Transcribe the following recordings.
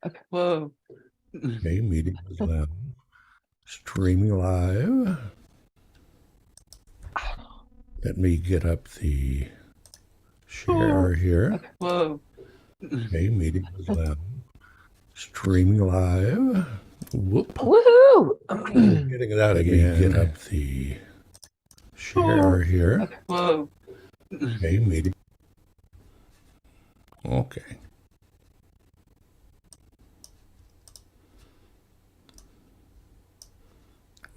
Okay. Whoa. Okay, meeting is loud. Streaming live. Let me get up the share here. Okay. Whoa. Okay, meeting is loud. Streaming live. Whoop. Woohoo! Getting that again. Let me get up the share here. Okay. Whoa. Okay, meeting. Okay.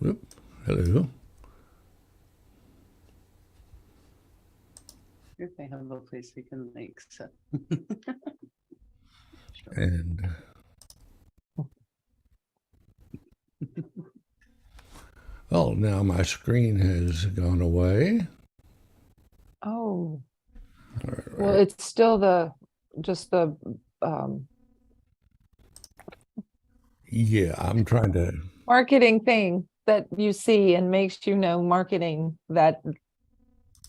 Whoop. Hello. If they have a place we can like set. And oh, now my screen has gone away. Oh, All well, right. it's still just the, Yeah, I'm trying to. marketing thing that you see and makes you know marketing, that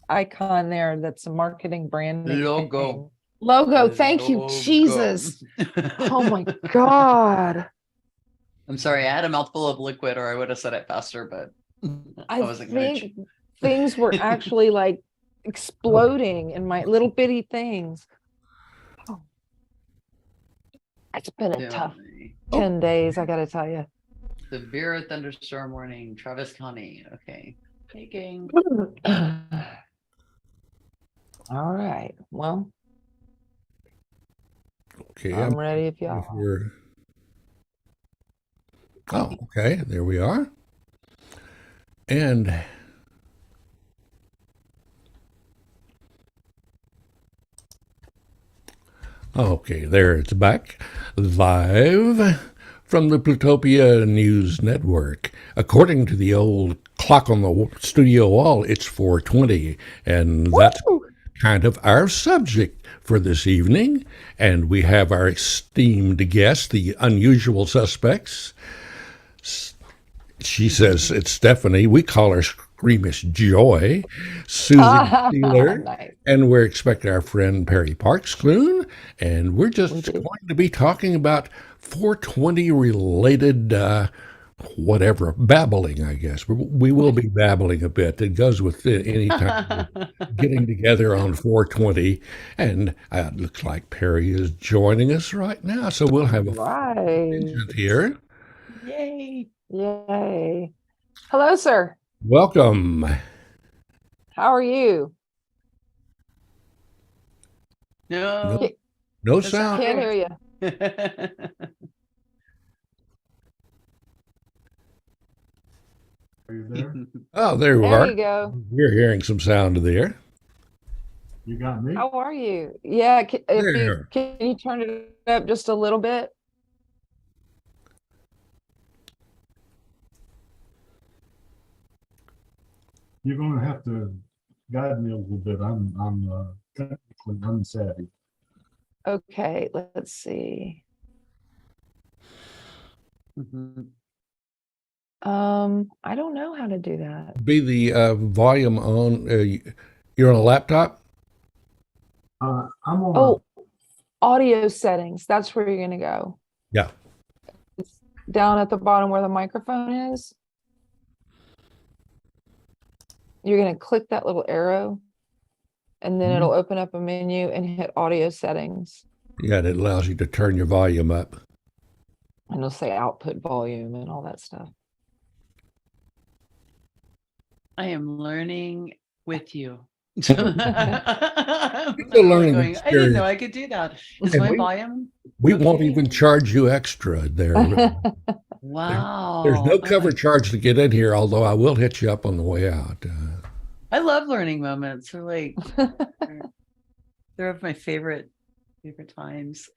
icon there, that's a marketing branding Logo. thing. Logo, thank you, Jesus. Oh my God. I'm sorry, I had a mouthful of liquid or I would have said it faster, but I I wasn't gonna. think things were actually like exploding in my little bitty things. Oh, it's been a tough 10 days, I gotta tell you. Severe thunderstorm warning, Travis County. Okay. Taking. All right. Well, Okay, I'm ready if if y'all are. we're. Oh, okay, there we are. And okay, there it's back live from the Plutopia News Network. According to the old clock on the studio wall, it's 4:20, and that's kind of our subject for this evening. And we have our esteemed guest, the unusual suspects. She says it's Stephanie. We call her Squeamish Joy, Susie Steeler, Nice. and we're expecting our friend Perry Parks soon. And we're just We do. going to be talking about 420 related whatever, babbling, I guess. We will be babbling a bit. It goes with any time we're getting together on 420. And it looks like Perry is joining us right now. So we'll have a Right. contingent here. Yay. Yay. Hello, sir. Welcome. How are you? No. No That's sound. Can't hear you. Are you there? Oh, there we There are. you go. We're hearing some sound there. You got me? How are you? Yeah, There. can you turn it up just a little bit? You're going to have to guide me a little bit. I'm technically unsavvy. Okay, let's see. I don't know how to do that. Be the volume on. You're on a laptop? I'm on. Oh, audio settings. That's where you're gonna go. Yeah. It's down at the bottom where the microphone is. You're gonna click that little arrow, and then it'll open up a menu and hit audio settings. Yeah, it allows you to turn your volume up. And it'll say output volume and all that stuff. I am learning with you. It's a learning Going, I didn't know experience. I could do that. Is And my volume? We won't even charge you extra there. Wow. There's no cover charge to get in here, although I will hit you up on the way out. I love learning moments. They're like they're of my favorite times.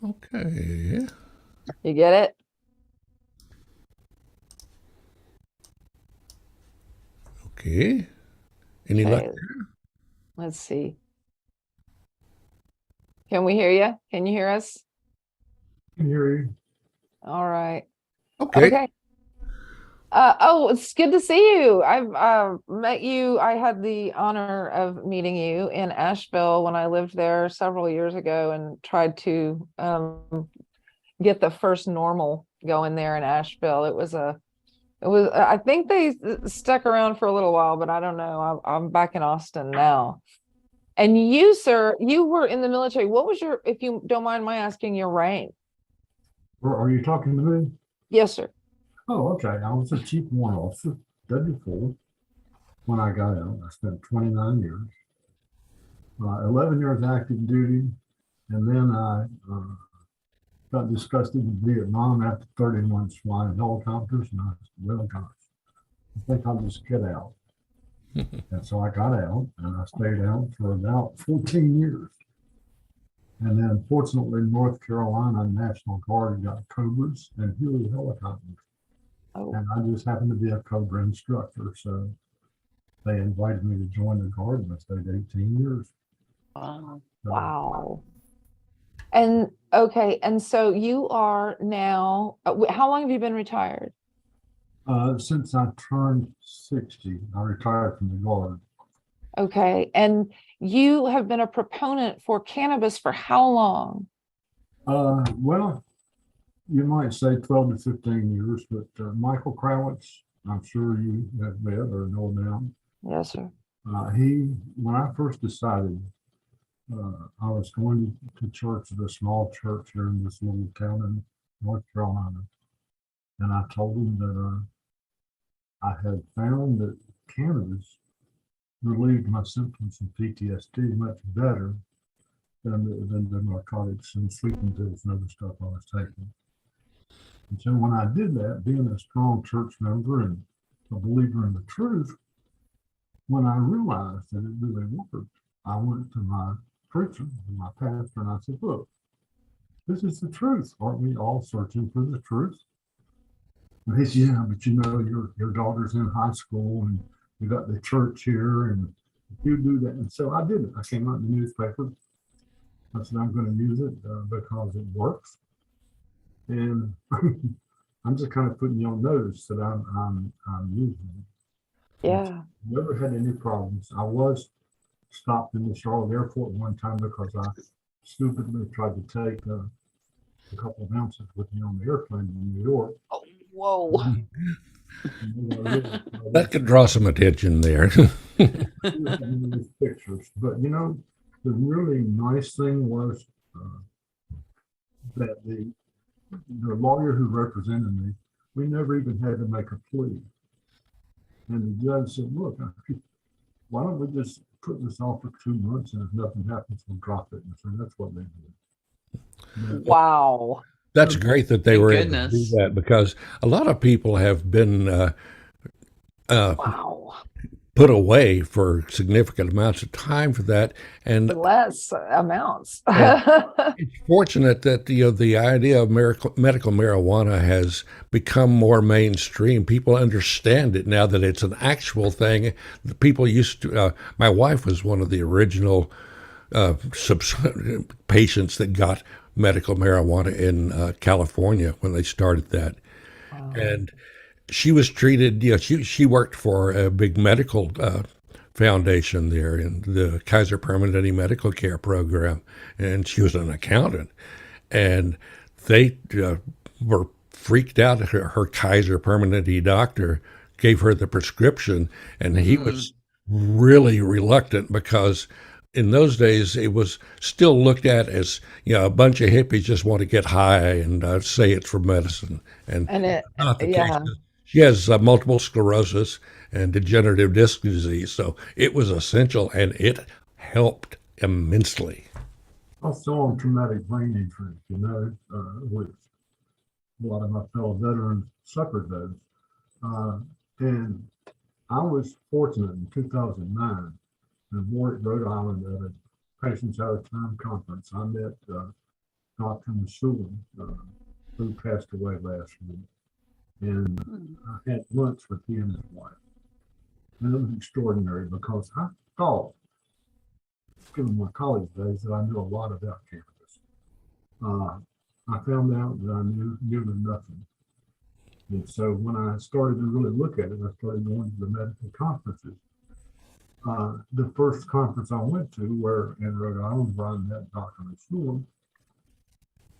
Okay. You get it? Okay. Any luck Okay. there? Let's see. Can we hear you? Can you hear us? I can hear you. All right. Okay. Okay. Oh, it's good to see you. I've met you. I had the honor of meeting you in Asheville when I lived there several years ago and tried to get the first normal going there in Asheville. I think they stuck around for a little while, but I don't know. I'm back in Austin now. And you, sir, you were in the military. What was your, if you don't mind my asking, your rank? Or are you talking to me? Yes, sir. Oh, okay. I was a chief warrant officer, W4. When I got out, I spent 29 years, 11 years active duty, and then I got disgusted with Vietnam after 30 months flying helicopters, and I said, well, gosh, I think I'll just get out. And so I got out, and I stayed out for about 14 years. And then fortunately, North Carolina National Guard got Cobras and Huey helicopters. Oh, And I just happened to be a Cobra instructor. So they invited me to join the Guard, and I stayed 18 years. Wow. So, wow. And okay, and so you are now, how long have you been retired? since I turned 60, I retired from the Guard. Okay, and you have been a proponent for cannabis for how long? Well, you might say 12 to 15 years, but Michael Krawitz, I'm sure you have met or know now. Yes, sir. When I first decided I was going to church at a small church here in this little town in North Carolina, and I told him that I had found that cannabis relieved my symptoms of PTSD much better than the narcotics and sleeping pills and other stuff I was taking. And so when I did that, being a strong church member and a believer in the truth, when I realized that it really worked, I went to my preacher, my pastor, and I said, look, this is the truth. Aren't we all searching for the truth? And he said, yeah, but you know, your daughter's in high school and you got the church here and you do that. And so I did it. I came out in the newspaper. I said, I'm going to use it because it works. And I'm just kind of putting you on notice that I'm using it. Yeah. Never had any problems. I was stopped in the Charlotte airport one time because I stupidly tried to take a couple of ounces with me on the airplane in New York. Oh, whoa. That could draw some attention there. These pictures, but you know, the really nice thing was that the lawyer who represented me, we never even had to make a plea. And the judge said, look, why don't we just put this off for 2 months, and if nothing happens, we'll drop it. And so that's what they did. Wow. That's great that they Thank were able to do goodness. that, because a lot of people have been Wow. put away for significant amounts of time for that. And Less amounts. it's fortunate that the idea of medical marijuana has become more mainstream. People understand it now that it's an actual thing. The people used to. My wife was one of the original patients that got medical marijuana in California when they started that, Wow. and she was treated. She worked for a big medical foundation there in the Kaiser Permanente Medical Care Program, and she was an accountant. And they were freaked out. Her Kaiser Permanente doctor gave her the prescription, and he was really reluctant because in those days it was still looked at as a bunch of hippies just want to get high and say it's for medicine, and And it, not the yeah. case. She has multiple sclerosis and degenerative disc disease, so it was essential, and it helped immensely. Also on traumatic brain injury, you know, which a lot of my fellow veterans suffered those. And I was fortunate in 2009 in Warwick, Rhode Island, at a Patients Out of Time conference. I met Dr. Masood, who passed away last week. And I had lunch with he and his wife. And it was extraordinary because I thought, given my college days, that I knew a lot about cannabis. I found out that I knew nearly nothing. And so when I started to really look at it, I started going to the medical conferences. The first conference I went to, where in Rhode Island, where I met Dr. McShule,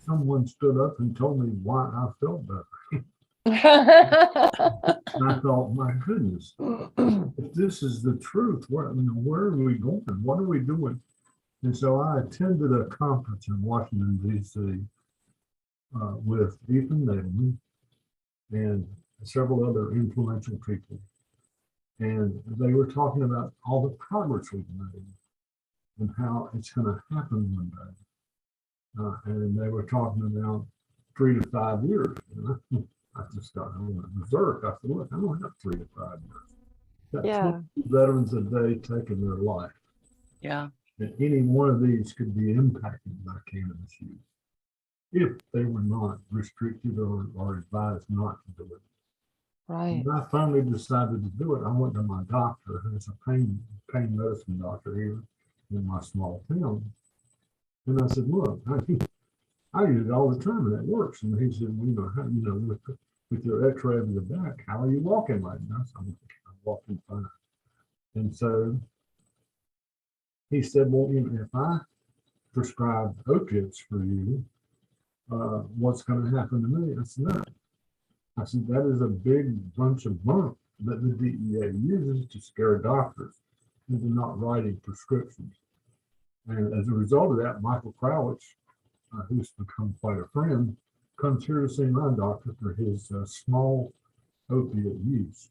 someone stood up and told me why I felt better. And I thought, my goodness, if this is the truth, where are we going? What are we doing? And so I attended a conference in Washington, D.C. With Ethan Nadelman and several other influential people. And they were talking about all the progress we've made and how it's going to happen one day. And they were talking about 3 to 5 years. And I just got berserk. I said, look, I don't have 3 to 5 years. Got Yeah. 20 veterans a day taking their life. Yeah. And any one of these could be impacted by cannabis use if they were not restricted or advised not to do it. Right. When I finally decided to do it, I went to my doctor, who's a pain medicine doctor here in my small town. And I said, look, I use it all the time and it works. And he said, well, with your x-ray of your back, how are you walking right now? So I'm walking fine. And so he said, well, if I prescribe opiates for you, what's going to happen to me? I said, no. I said, that is a big bunch of bunk that the DEA uses to scare doctors into not writing prescriptions. And as a result of that, Michael Crowich, who's become quite a friend, comes here to see my doctor for his small opiate use.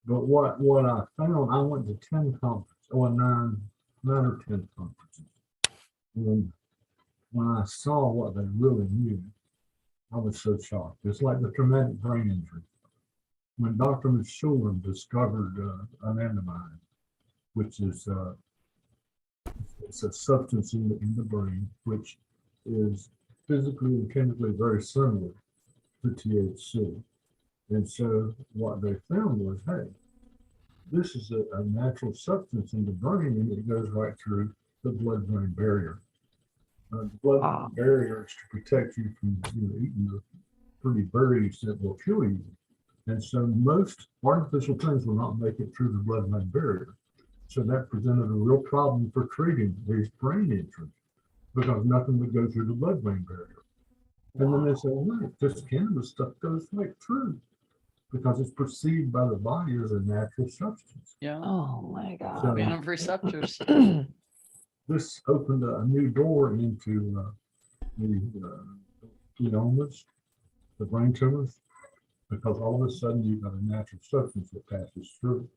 But what I found, I went to 10 conferences, or 9 or 10 conferences. And when I saw what they really knew, I was so shocked. It's like the traumatic brain injury. When Dr. McShule discovered anandamide, which is it's a substance in the brain which is physically and chemically very similar to THC. And so what they found was, hey, this is a natural substance in the brain, and it goes right through the blood-brain barrier. The blood-brain barrier is to protect you from eating the pretty berries that will kill you. And so most artificial things will not make it through the blood-brain barrier. So that presented a real problem for treating these brain injuries because nothing would go through the blood-brain barrier. And then they said, right, this cannabis stuff goes right through because it's perceived by the body as a natural substance. Yeah. Oh my God. So Man of receptors. this opened a new door into the gliomas, the brain tumors, because all of a sudden you've got a natural substance that passes through.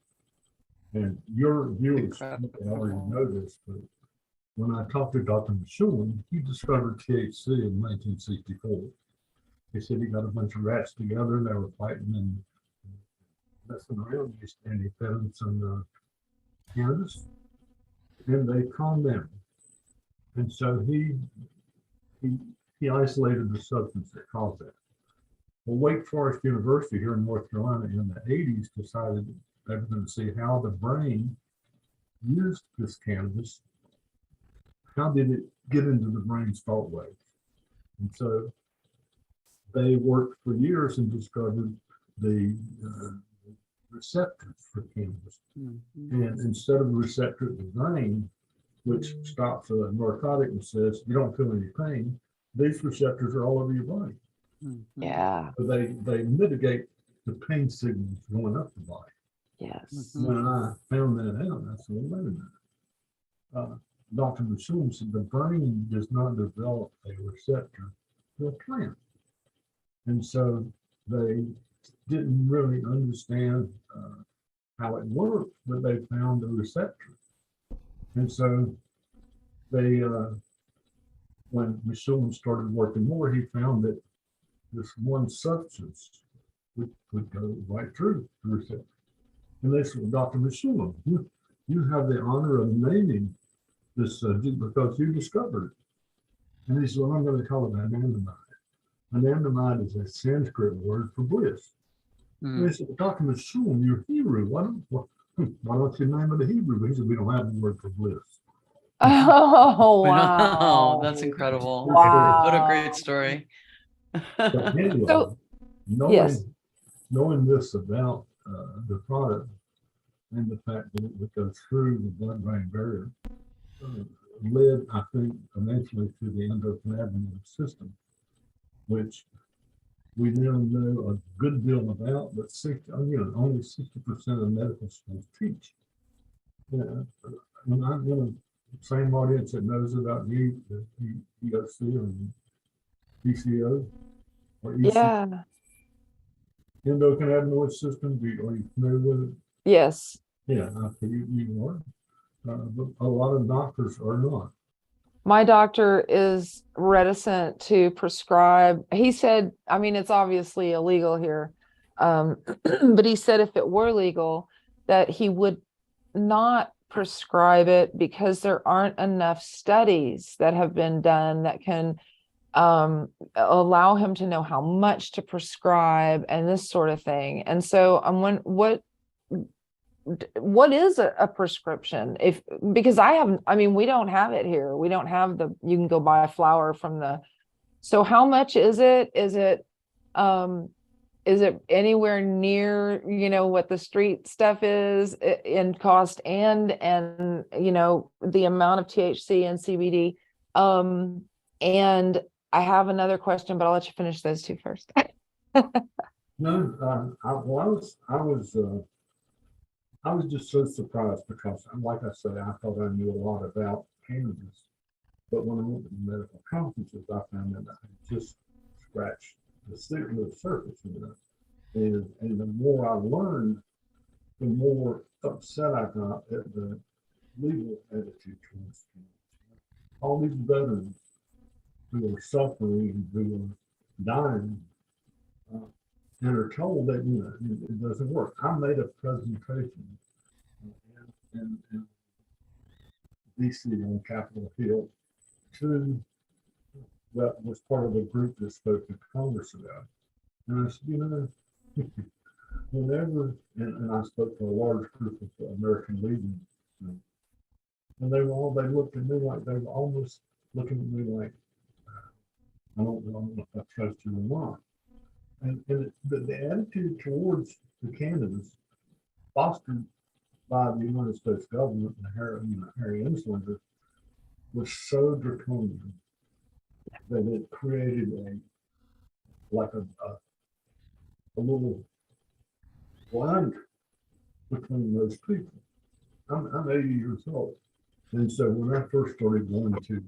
And your viewers already know this, but when I talked to Dr. McShule, he discovered THC in 1964. He said he got a bunch of rats together and they were fighting and messing around, and he fed them some cannabis, and they calmed down. And so he isolated the substance that caused that. Well, Wake Forest University here in North Carolina in the 80s decided they were going to see how the brain used this cannabis. How did it get into the brain's thought waves? And so they worked for years and discovered the receptors for cannabis. Mm-hmm. And instead of a receptor in the brain, which stops a narcotic and says, you don't feel any pain, these receptors are all over your body. Mm-hmm. Yeah. So they mitigate the pain signals going up the body. Yes. Mhm. When I found that out, I said, well, wait a minute. Dr. McShule said the brain does not develop a receptor to a plant. And so they didn't really understand how it worked, but they found a receptor. And so they, when McShule started working more, he found that this one substance would go right through the receptor. And they said, well, Dr. McShule, you have the honor of naming this because you discovered it. And he said, well, I'm going to call it anandamide. Anandamide is a Sanskrit word for bliss. Mm. And they said, well, Dr. McShule, you're Hebrew. Why don't you name it a Hebrew? He said, we don't have a word for bliss. Oh, Wow, wow. that's incredible. Wow. What a great story. But anyway, So, knowing yes. knowing this about the product and the fact that it would go through the blood-brain barrier uh, led, I think, eventually to the endocannabinoid system, which we now know a good deal about, but only 60% of medical schools teach. Yeah, and I'm in the same audience that knows about the EOC or PCO or EC, Yeah. endocannabinoid system. Are you familiar with it? Yes. Yeah, I figured you are. But a lot of doctors are not. My doctor is reticent to prescribe. He said, I mean, it's obviously illegal here. But he said if it were legal, that he would not prescribe it because there aren't enough studies that have been done that can allow him to know how much to prescribe and this sort of thing. And so what is a prescription? If because I mean, we don't have it here. We don't have you can go buy a flower from so how much is it? Is it anywhere near, what the street stuff is in cost and the amount of THC and CBD? And I have another question, but I'll let you finish those two first. No, I was just so surprised because, like I said, I thought I knew a lot about cannabis, but when I went to the medical conferences, I found that I had just scratched the surface, and the more I learned, the more upset I got at the legal attitude towards cannabis. All these veterans who are suffering, who are dying, and are told that it doesn't work. I made a presentation in DC on Capitol Hill to that was part of a group that spoke to Congress about it. And I said, whenever, and I spoke to a large group of American Legion, and they looked at me like they were almost looking at me like, I don't know if I trust you or not. And the attitude towards the cannabis fostered by the United States government and Harry Inslinger was so draconian that it created a little blind between those people. I'm 80 years old, and so when I first started going to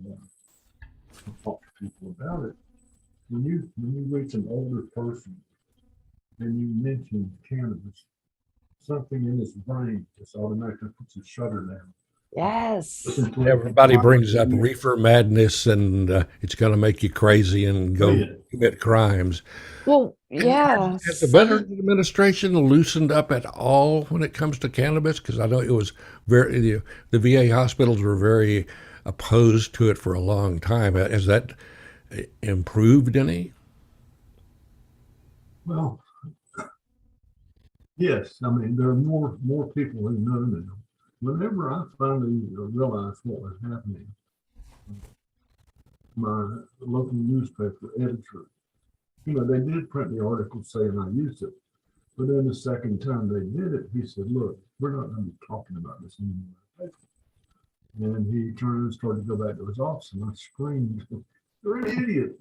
talk to people about it, when you reach an older person and you mention cannabis, something in his brain just automatically puts a shutter down. Yes. Everybody brings up reefer madness and it's going to make you crazy and go commit crimes. Well, yeah. Has the Veterans Administration loosened up at all when it comes to cannabis? Because I know it was the VA hospitals were very opposed to it for a long time. Has that improved any? Well, yes. I mean, there are more people who know now. Whenever I finally realized what was happening, my local newspaper editor, they did print the article saying I used it. But then the second time they did it, he said, look, we're not going to be talking about this anymore. And he turned and started to go back to his office, and I screamed, you're an idiot.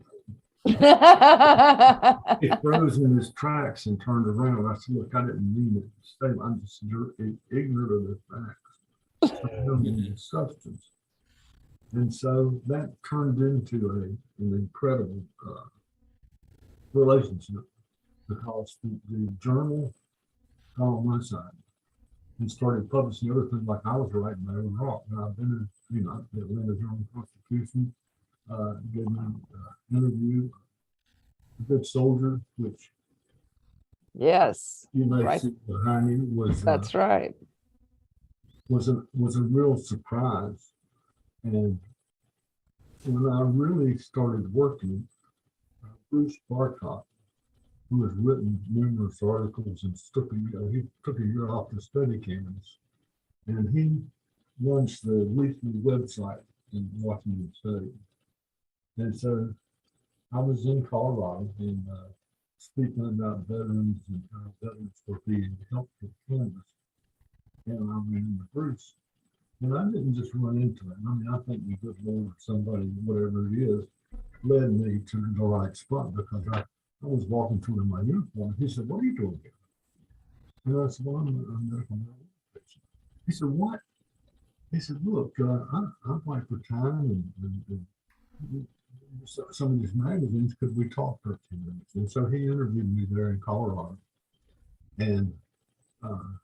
He froze in his tracks and turned around. I said, look, I didn't mean it to say, I'm just ignorant of the facts of the substance. And so that turned into an incredible relationship because the journal got on my side and started publishing other things like I was writing my own rock. And I've been in, the Atlanta Journal-Constitution, gave me an interview, A Good Soldier, which yes, you may right. see behind me was That's right. Was a real surprise. And when I really started working, Bruce Bartok, who has written numerous articles and he took a year off to study cannabis, and he runs the weekly website in Washington State. And so I was in Colorado, and speaking about veterans and how veterans were being helped with canvas. And I ran into Bruce. And I didn't just run into it. I mean, I think the good Lord, somebody, whatever it is, led me to the right spot because I was walking through in my uniform. He said, "What are you doing here?" And I said, "Well, I'm a medical marijuana patient." He said, "What?" He said, "Look, I apply for time and some of these magazines. Could we talk for a few minutes?" And so he interviewed me there in Colorado. And uh,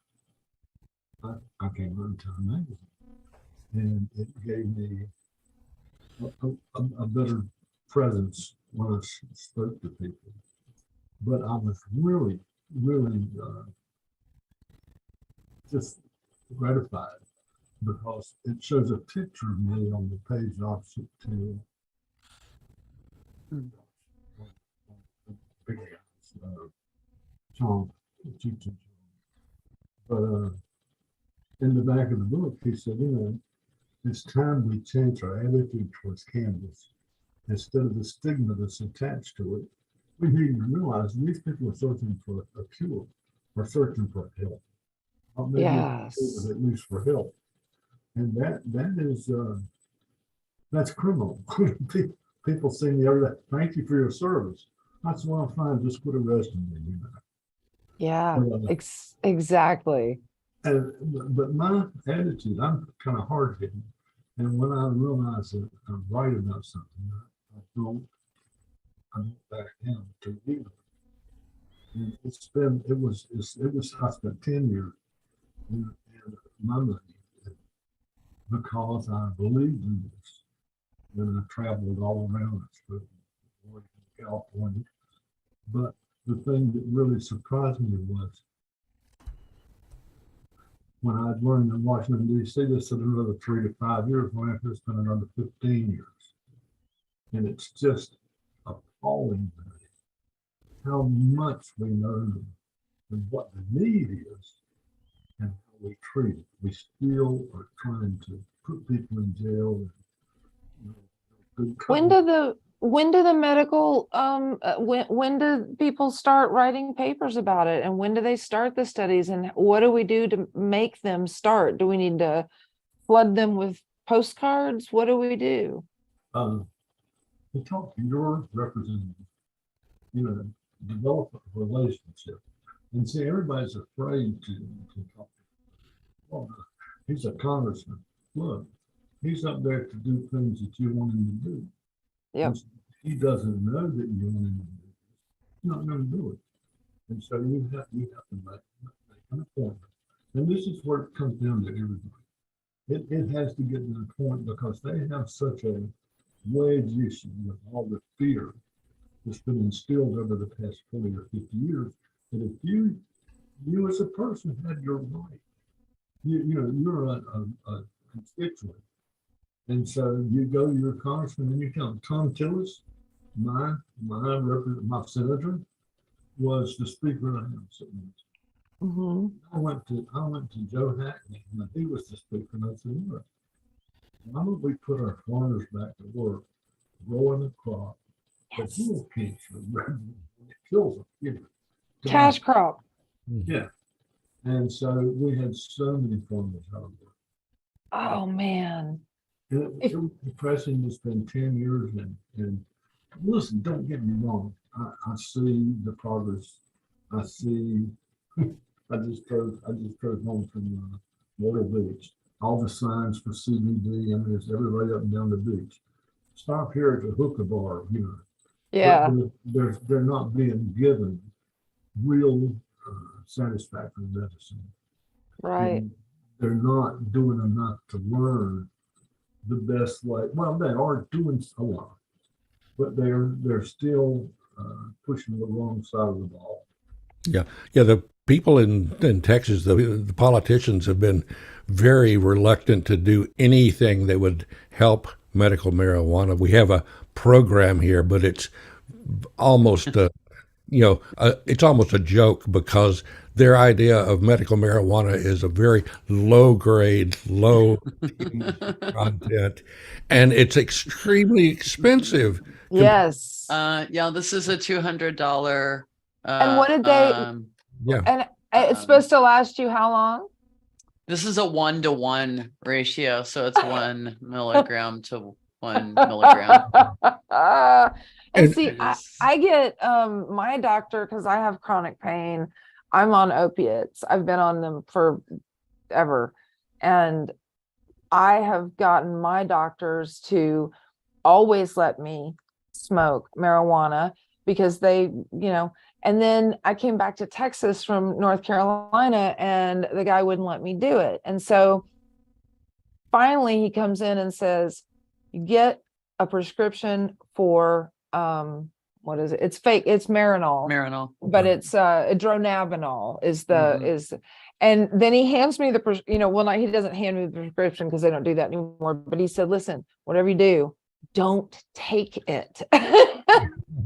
I came on Time Magazine. And it gave me a better presence when I spoke to people. But I was really, really just gratified because it shows a picture of me on the page opposite to big guys, John, teaching. But in the back of the book, he said, it's time we change our attitude towards cannabis. Instead of the stigma that's attached to it, we need to realize these people are searching for a cure or searching for help. Or maybe Yes. at least for help. And that is that's criminal. People see me every day. "Thank you for your service." That's what I'm fine. Just quit arresting me. Yeah, But, exactly. but my attitude, I'm kind of hard hitting. And when I realize that I'm right about something, I don't back down to you. And I spent 10 years in my money because I believed in this. And I traveled all around California. But the thing that really surprised me was when I learned in Washington, D.C., they said another 3 to 5 years, when I have spent another 15 years. And it's just appalling to me how much we know and what the need is and how we treat it. We still are trying to put people in jail. And, When do the medical when do people start writing papers about it, and when do they start the studies, and what do we do to make them start? Do we need to flood them with postcards? What do we do? To talk to your representative, develop a relationship. And see, everybody's afraid to talk. Well, he's a congressman. Look, he's up there to do things that you want him to do. Yep. He doesn't know that you want him to do it. He's not going to do it. And so you have to make an appointment. And this is where it comes down to everybody. It has to get to the point because they have such a wedge issue with all the fear that's been instilled over the past 40 or 50 years, that if you as a person had your right, you're a constituent. And so you go to your congressman and you tell him, Tom Tillis, my senator, was the Speaker of the House. Mm-hmm. I went to Joe Hackney, and he was the Speaker, and I said, "Look, why don't we put our farmers back to work, growing a crop that heals cancer, it kills them, Cash crop. Yeah." And so we had so many farmers out of work. Oh man. It was depressing to spend 10 years and listen, don't get me wrong. I see the progress. I see. I just drove home from Myrtle Beach. All the signs for CBD. I mean, it's everybody up and down the beach. Stop here at the hookah bar. Yeah. They're not being given real satisfactory medicine. Right. And they're not doing enough to learn the best way. Well, they are doing a lot, but they're still pushing the wrong side of the ball. Yeah, the people in Texas, the politicians have been very reluctant to do anything that would help medical marijuana. We have a program here, but it's almost it's almost a joke because their idea of medical marijuana is a very low grade, low content, and it's extremely expensive. Yes. Yeah, this is a $200 And what did they- Yeah. And it's supposed to last you how long? This is a 1-to-1 ratio, so it's 1 milligram to 1 milligram. And And- see, I get my doctor, because I have chronic pain. I'm on opiates. I've been on them forever. And I have gotten my doctors to always let me smoke marijuana because they, and then I came back to Texas from North Carolina and the guy wouldn't let me do it. And so finally he comes in and says, you get a prescription for, what is it? It's fake. It's Marinol, but it's dronabinol is and then he hands me he doesn't hand me the prescription because they don't do that anymore. But he said, listen, whatever you do, don't take it.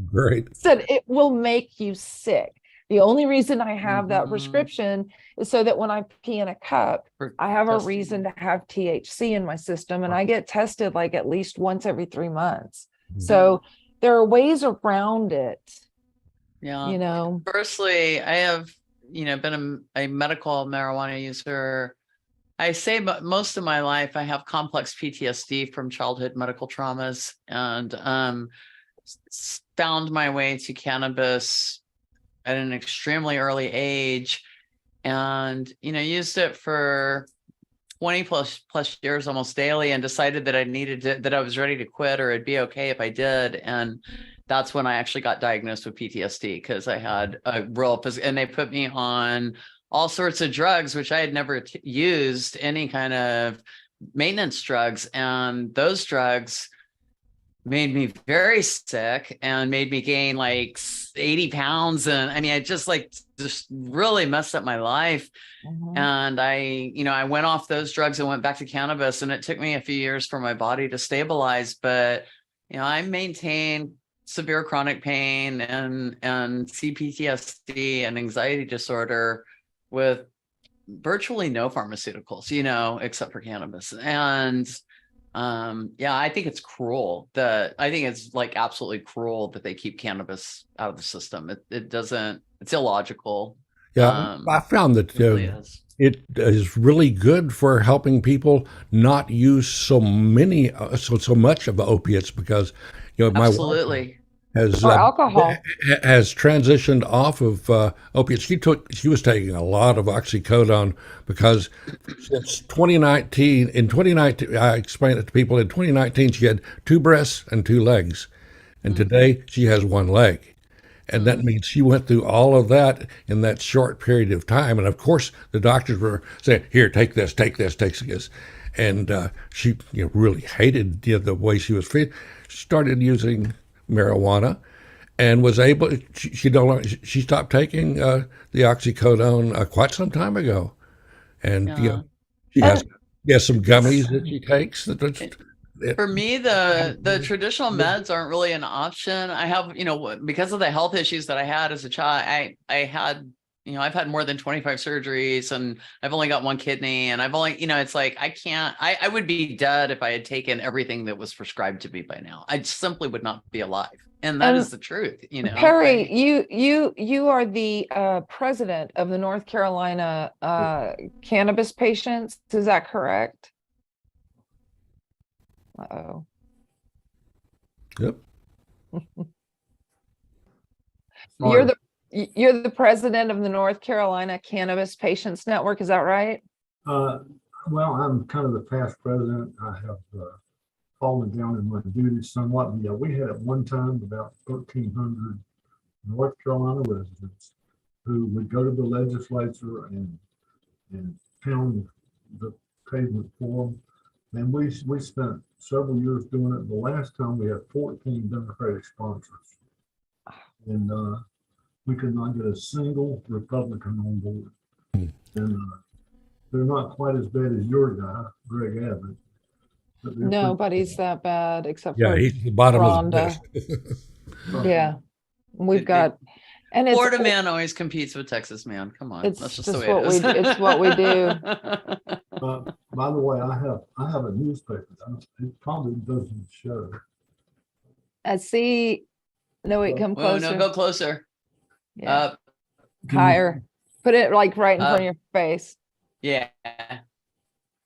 Great. Said it will make you sick. The only reason I have that prescription is so that when I pee in a cup, I have a reason to have THC in my system, and I get tested like at least once every 3 months. So there are ways around it. Yeah. Firstly, I have, been a medical marijuana user. I say, but most of my life, I have complex PTSD from childhood medical traumas, and found my way to cannabis at an extremely early age, and used it for 20 plus years almost daily, and decided that I was ready to quit, or it'd be okay if I did. And that's when I actually got diagnosed with PTSD, because I had a real, and they put me on all sorts of drugs, which I had never used any kind of maintenance drugs. And those drugs made me very sick and made me gain like 80 pounds. And I mean, I just really messed up my life. And I went off those drugs and went back to cannabis, and it took me a few years for my body to stabilize. But, I maintained severe chronic pain and CPTSD and anxiety disorder with virtually no pharmaceuticals, except for cannabis. And I think it's cruel I think it's like absolutely cruel that they keep cannabis out of the system. It's illogical. Yeah, I found that it really is. It is really good for helping people not use so much of opiates, because my wife has or alcohol has transitioned off of opiates. She was taking a lot of oxycodone because since 2019, I explained it to people, in 2019 she had 2 breasts and 2 legs, and today she has 1 leg. And that means she went through all of that in that short period of time. And of course, the doctors were saying, "Here, take this, take this, take this." And she really hated the way she was feeling. She started using marijuana and was able. She stopped taking the oxycodone quite some time ago, and she has some gummies that she takes. For me, the traditional meds aren't really an option. I have, because of the health issues that I had as a child, I've had more than 25 surgeries, and I've only got 1 kidney, and I've only, it's like, I would be dead if I had taken everything that was prescribed to me by now. I simply would not be alive. And that is the truth, Perry, you are the president of the North Carolina cannabis patients. Is that correct? Uh-oh. Yep. You're the president of the North Carolina Cannabis Patients Network. Is that right? Well, I'm kind of the past president. I have fallen down in my duties somewhat. Yeah, we had at one time about 1,300 North Carolina residents who would go to the legislature and pound the pavement for them. And we spent several years doing it. The last time we had 14 Democratic sponsors, and we could not get a single Republican on board. And they're not quite as bad as your guy, Greg Abbott. Nobody's that bad except Yeah, for he's the bottom Rhonda. of the list. Yeah, we've got, and it's Florida man always competes with Texas man. Come on, It's that's just just the way it is. it's what we do. By the way, I have a newspaper. It probably doesn't show. See, no, wait, come Well, closer. no, go closer. Yeah. Up. Higher. Put it like right in front of your face. Yeah.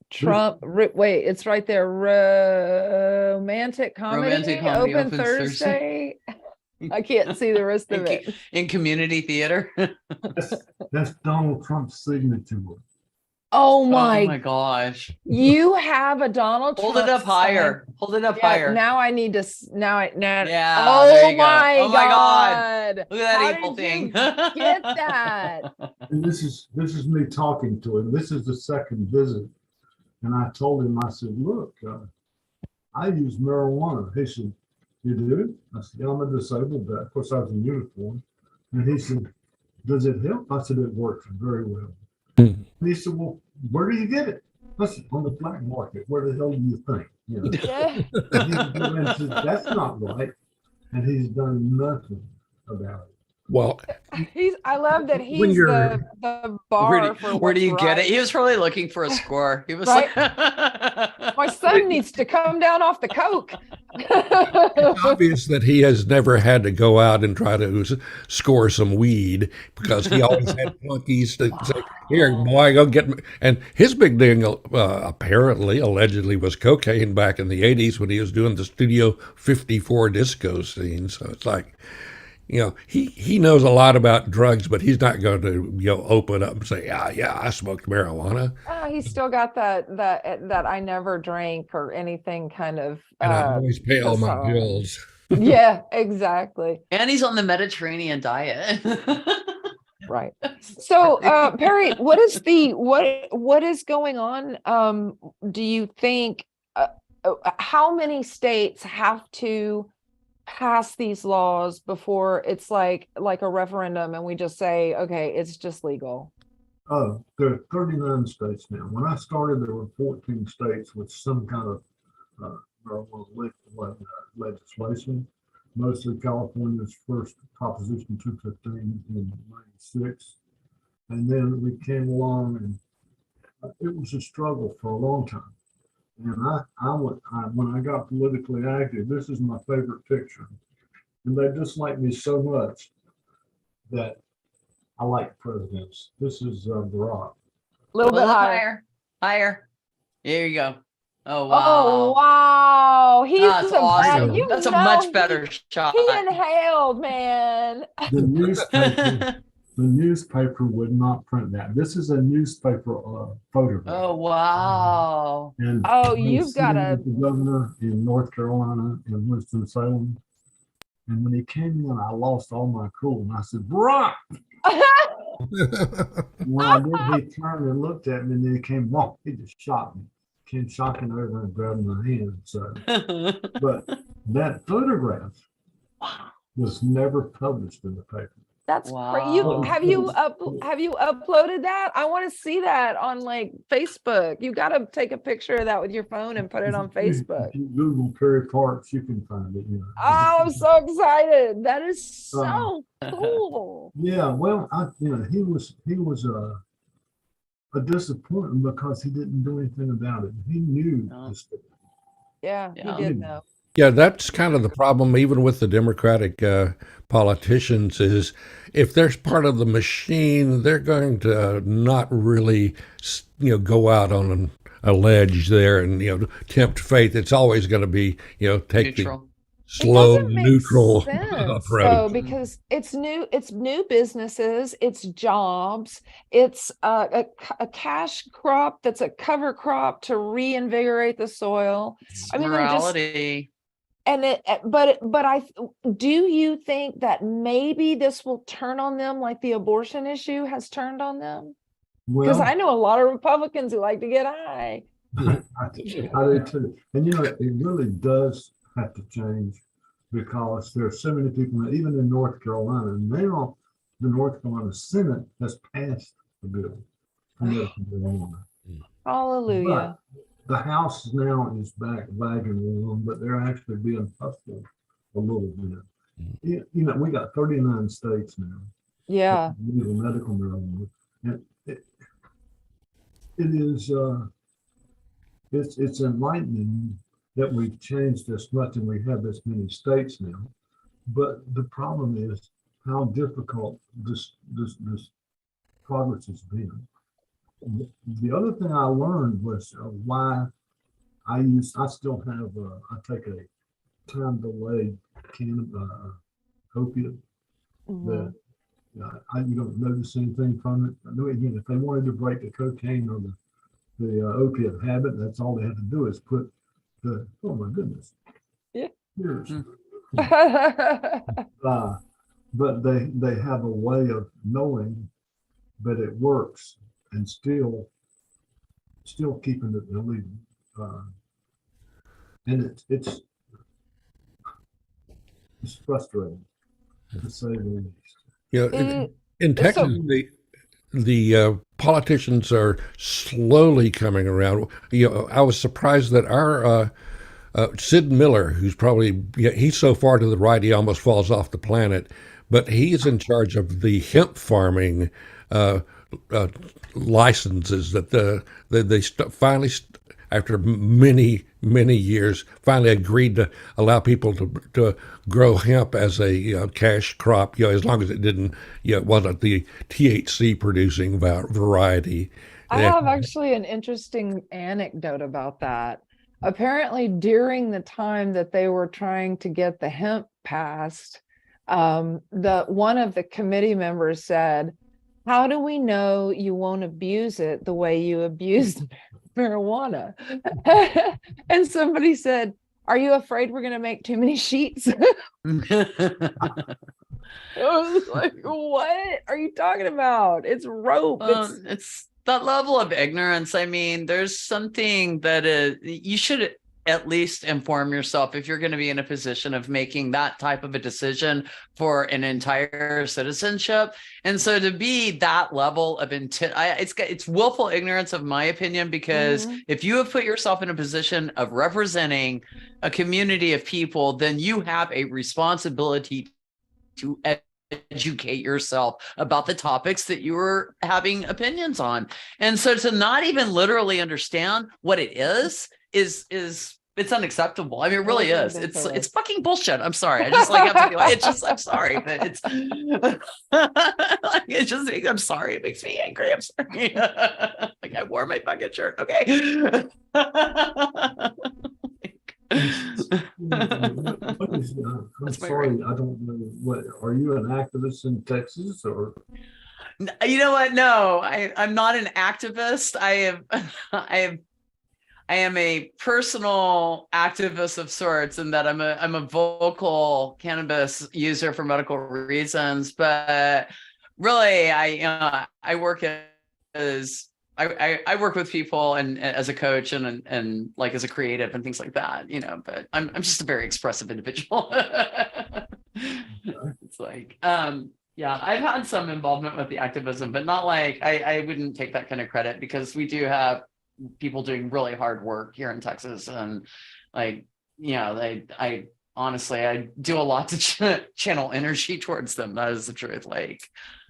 Trump, wait, it's right there. Romantic comedy, open opens Thursday. I can't see the rest of it. In community theater. That's Donald Trump's signature. Oh Oh my, my gosh. you have a Donald Hold Trump it up sign. higher. Hold it up Yeah, higher. now I need to, now, Yeah, oh there you go. my Oh my God. God. Look at that How evil did you thing. get that? And this is me talking to him. This is the second visit. And I told him, I said, look, I use marijuana. He said, you do? I said, yeah, I'm a disabled vet. Of course, I was in uniform. And he said, does it help? I said, it works very well. And he said, well, where do you get it? I said, on the black market. Where the hell do you think? You know? Yeah. And he said, that's not right. And he's done nothing about it. Well, I love that When he's you're- the bar for where do what's you get it? right. He was probably looking for a score. He was Right. like, My son needs to come down off the coke. it's obvious that he has never had to go out and try to score some weed because he always had flunkies to say, "Here, boy, go get me." And his big thing, apparently, allegedly, was cocaine back in the '80s when he was doing the Studio 54 disco scene. So it's like, he knows a lot about drugs, but he's not going to open up and say, yeah, I smoked marijuana. He's still got that I never drank or anything kind of. And I always pay all my facade. bills. Yeah, exactly. and he's on the Mediterranean diet. Right. So, Perry, what is going on? Do you think how many states have to pass these laws before it's like a referendum and we just say, okay, it's just legal? Oh, there are 39 states now. When I started, there were 14 states with some kind of marijuana legislation. Mostly California's first Proposition 215 in '96. And then we came along and it was a struggle for a long time. And when I got politically active, this is my favorite picture. And they disliked me so much that I like presidents. This is Barack. A little bit higher. Higher. There you go. Oh, Oh, wow. wow. He's That's a awesome. bad, That's a know much better shot. He inhaled, man. The newspaper would not print that. This is a newspaper photograph. Oh, wow. And Oh, I was you've got sitting a with the governor in North Carolina in Winston-Salem. And when he came in, I lost all my cool. And I said, Barack. When I did, he turned and looked at me, and then he came walk. He just shot me. Came shocking over and grabbed my hand. So, but that photograph was never published in the paper. That's Wow. crazy. Have you uploaded that? I want to see that on like Facebook. You got to take a picture of that with your phone and put it on Facebook. If you Google Perry Parks, you can find it. Oh, I'm so excited. That is so cool. Yeah, well, he was a disappointment because he didn't do anything about it. He knew this. Yeah, Yeah. he did know. Yeah, that's kind of the problem, even with the Democratic politicians, is if they're part of the machine, they're going to not really, go out on a ledge there and, tempt fate. It's always going to be, take Neutral. the slow, It doesn't make neutral sense, approach. though, because it's new businesses, it's jobs, it's a cash crop that's a cover crop to reinvigorate the soil. I mean, they're just, Morality. and do you think that maybe this will turn on them like the abortion issue has turned on them? Because Well, I know a lot of Republicans who like to get high. I do too. And it really does have to change because there are so many people, even in North Carolina, now the North Carolina Senate has passed the bill for medical marijuana. Hallelujah. But the House now is back wagging along, but they're actually being hustled a little bit. We got 39 states now. Yeah. Legal medical marijuana. And it is it's enlightening that we've changed this much and we have this many states now. But the problem is how difficult this progress has been. The other thing I learned was why I still have, I take a time delayed opiate that Mhm. you don't notice anything from it. I know, again, if they wanted to break the cocaine or the opiate habit, that's all they have to do is put oh my goodness. Yeah. Years. Hmm. Uh, but they have a way of knowing that it works and still keeping it illegal. Uh, and it's frustrating to say the least. You know, It- in Texas, so the politicians are slowly coming around. You know, I was surprised that our Sid Miller, who's probably he's so far to the right he almost falls off the planet, but he's in charge of the hemp farming uh, uh, licenses that finally, after many years, finally agreed to allow people to grow hemp as a cash crop. You know, as long as it didn't, wasn't the THC producing variety. I have actually an interesting anecdote about that. Apparently, during the time that they were trying to get the hemp passed, the one of the committee members said, "How do we know you won't abuse it the way you abused marijuana?" And somebody said, "Are you afraid we're going to make too many sheets?" I was like, "What are you talking about? It's rope. It's that level of ignorance. I mean, there's something that you should at least inform yourself if you're going to be in a position of making that type of a decision for an entire citizenship. And so to be that level of intent, it's willful ignorance, of my opinion, because Mhm. if you have put yourself in a position of representing a community of people, then you have a responsibility to educate yourself about the topics that you were having opinions on. And so to not even literally understand what it is it's unacceptable. I mean, it really is. It's fucking bullshit. I'm sorry. I just have to be like, it's just, I'm sorry, but it's it just, I'm sorry. It makes me angry. I'm sorry. Like, I wore my fucking shirt. Okay. I'm sorry, I don't know what. Are you an activist in Texas or? You know what? No, I'm not an activist. I am a personal activist of sorts, in that I'm a vocal cannabis user for medical reasons. But really, I work as I work with people and as a coach and like as a creative and things like that, but I'm just a very expressive individual. It's like, yeah, I've had some involvement with the activism, but not like I wouldn't take that kind of credit, because we do have people doing really hard work here in Texas. And like, I honestly, I do a lot to channel energy towards them. That is the truth. Like,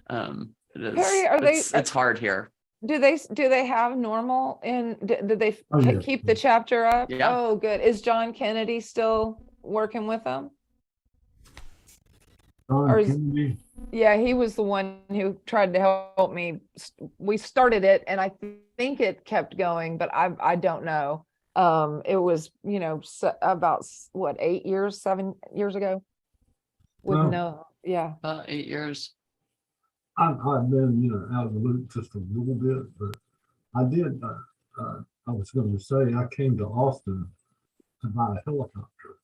it is, Perry, it's hard here. do they have normal did they Oh, yeah. keep the chapter up? Yeah. Oh, good. Is John Kennedy still working with them? Or is- Kennedy? Yeah, he was the one who tried to help me. We started it, and I think it kept going, but I don't know. It was, about what, 8 years, 7 years ago? With Well, yeah. 8 years. I've been, out of the loop just a little bit, but I did. I was going to say I came to Austin to buy a helicopter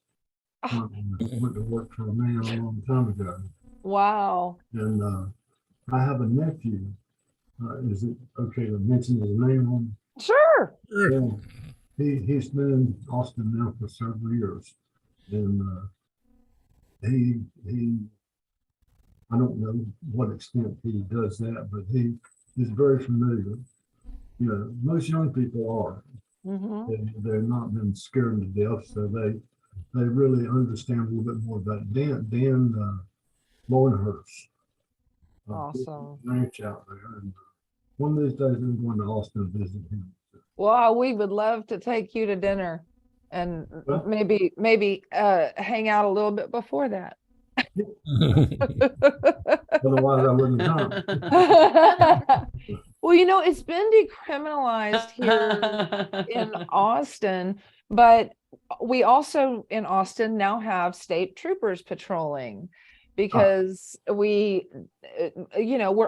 when I went to work for a man a long time ago, Wow. and I have a nephew. Is it okay to mention his name on? Sure. Yeah, he's been in Austin now for several years, and he I don't know what extent he does that, but he is very familiar. Most young people are. Mm-hmm. They're not been scared to death, so they really understand a little bit more about Dan Lowenhurst. Awesome. Ranch out there, and one of these days I'm going to Austin to visit him. Well, we would love to take you to dinner and Well, maybe hang out a little bit before that. Otherwise, I wouldn't come. Well, it's been decriminalized here in Austin, but we also in Austin now have state troopers patrolling because we're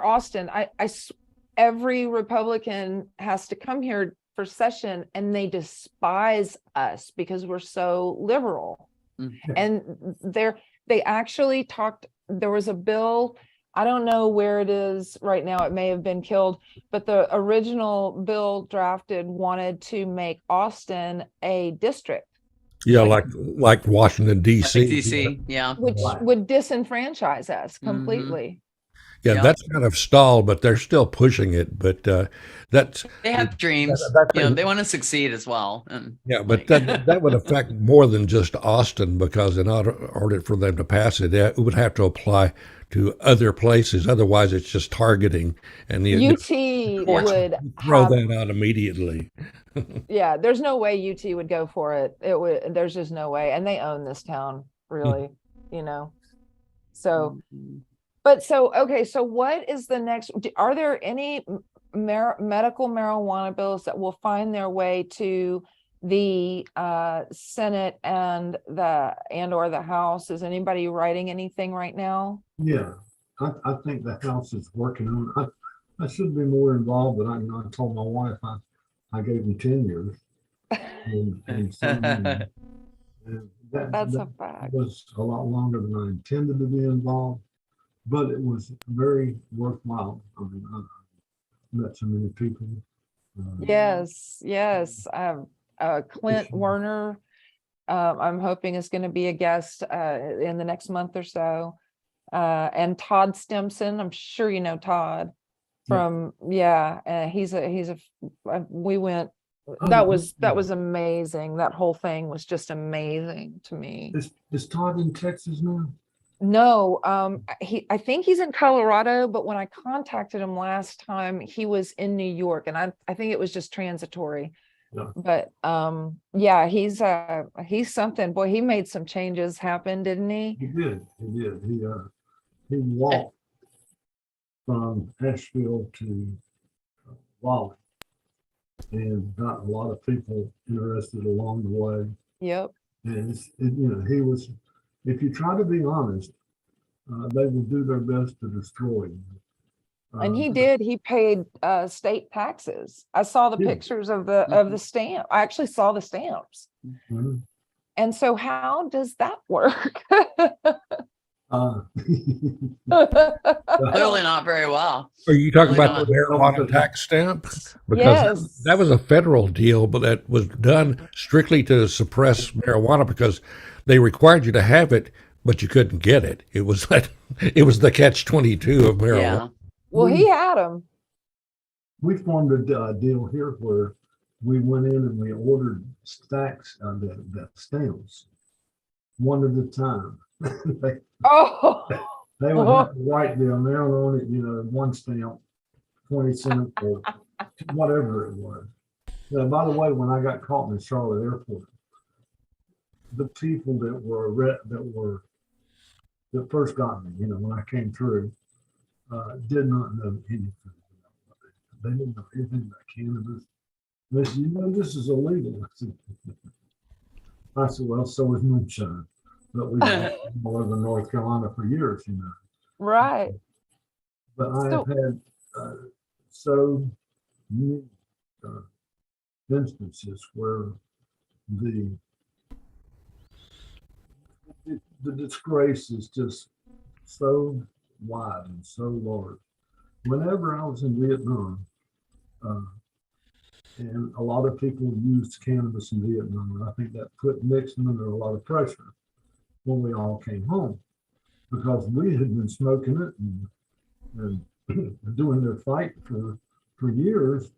Austin. Every Republican has to come here for session and they despise us because we're so liberal. And they actually talked, there was a bill, I don't know where it is right now, it may have been killed, but the original bill drafted wanted to make Austin a district. Yeah, like Washington, D.C. DC, yeah. Which would disenfranchise us completely. Yeah, Yep. that's kind of stalled, but they're still pushing it. But that's They have dreams. They want to succeed as well. And yeah, but that would affect more than just Austin, because in order for them to pass it, it would have to apply to other places. Otherwise, it's just targeting, and UT would throw that out immediately. Yeah, there's no way UT would go for it. There's just no way, and they own this town, really. So. But okay, so what is the next? Are there any medical marijuana bills that will find their way to the Senate and or the House? Is anybody writing anything right now? Yeah, I think the House is working on it. I should be more involved, but I told my wife I gave them 10 years. And That's a fact. Was a lot longer than I intended to be involved. But it was very worthwhile. I mean, I met so many people. Yes. Clint Werner, I'm hoping is going to be a guest in the next month or so. And Todd Stimson, I'm sure you know Todd from, we went, that was amazing. That whole thing was just amazing to me. Is Todd in Texas now? No, I think he's in Colorado, but when I contacted him last time, he was in New York, and I think it was just transitory. Yeah. But he's something. Boy, he made some changes happen, didn't he? He did. He walked from Asheville to Raleigh and got a lot of people interested along the way. Yep. And he was. If you try to be honest, they will do their best to destroy you. And he did. He paid state taxes. I saw the pictures of the stamp. I actually saw the stamps. Mm-hmm. And so, how does that work? Clearly not very well. Are you talking about the marijuana tax stamp? Because that was a federal deal, but that was done strictly to suppress marijuana because they required you to have it, but you couldn't get it. It was the catch-22 of marijuana. Yeah. Well, he had them. We formed a deal here where we went in and we ordered stacks of the stamps, one at a time. They would have to write the amount on it, one stamp, 20 cents or whatever it was. By the way, when I got caught in the Charlotte airport, the people that first got me, when I came through, did not know anything about it. They didn't know anything about cannabis. They said, this is illegal. I said, well, so is moonshine. But we've been all over North Carolina for years, Right. But I have had so many instances where the disgrace is just so wide and so large. Whenever I was in Vietnam, and a lot of people used cannabis in Vietnam, and I think that put Nixon under a lot of pressure when we all came home, because we had been smoking it and doing their fight for years.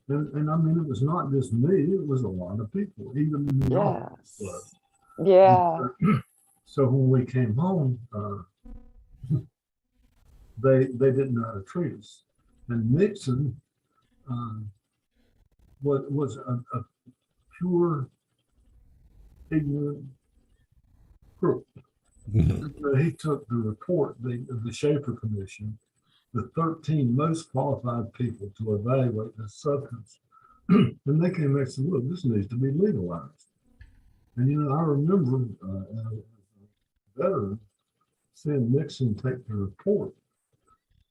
And I mean, it was not just me, it was a lot of people, even in the office. Yeah. So when we came home, they didn't know how to treat us. And Nixon was a pure ignorant crook. Mhm. He took the report, the Schaefer Commission, the 13 most qualified people to evaluate this substance. And they came back and said, look, this needs to be legalized. And, I remember as a veteran seeing Nixon take the report,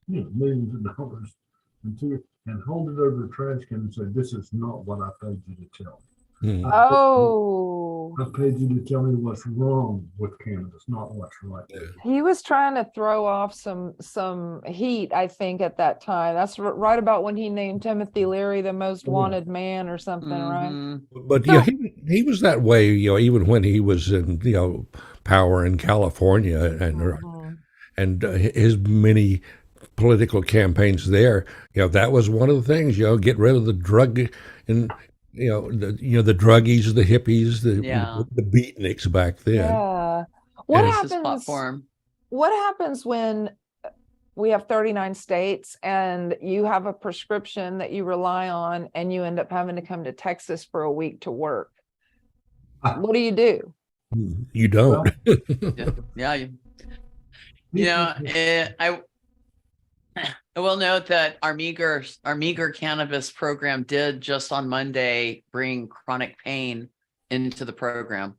millions of dollars, and hold it over the trash can and say, this is not what I paid you to tell me. Mhm. Oh, I paid you to tell me what's wrong with cannabis, not what's right. he was trying to throw off some heat, I think, at that time. That's right about when he named Timothy Leary the most Yeah. wanted man or something, right? Mhm. But yeah, he was that way, even when he was in power in California Mhm. and his many political campaigns there. That was one of the things. Get rid of the drug and the druggies, the hippies, Yeah, the beatniks back then. Yeah. What it And was his happens? platform. What happens when we have 39 states and you have a prescription that you rely on and you end up having to come to Texas for a week to work? What do you do? you don't. Yeah, yeah. I will note that our meager cannabis program did just on Monday bring chronic pain into the program.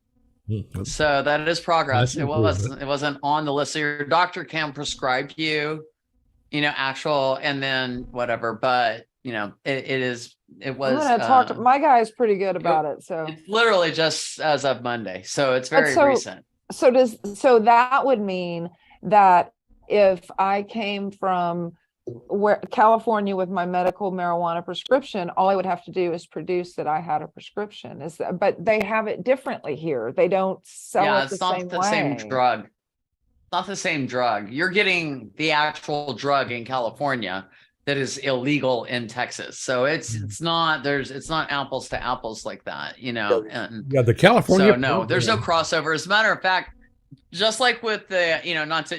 So that is progress. That's improvement. It wasn't on the list. So your doctor can prescribe you, actual and then whatever, but it I'm was gonna talk. My guy's pretty good about it. So it's literally just as of Monday. So it's But very so recent. so that would mean that if I came from California with my medical marijuana prescription, all I would have to do is produce that I had a prescription. But they have it differently here. They don't sell Yeah, it the it's not same the same way. drug. Not the same drug. You're getting the actual drug in California that is illegal in Texas. So it's not apples to apples like that, and Yeah, the California so no, there's no crossover. As a matter of fact, just like with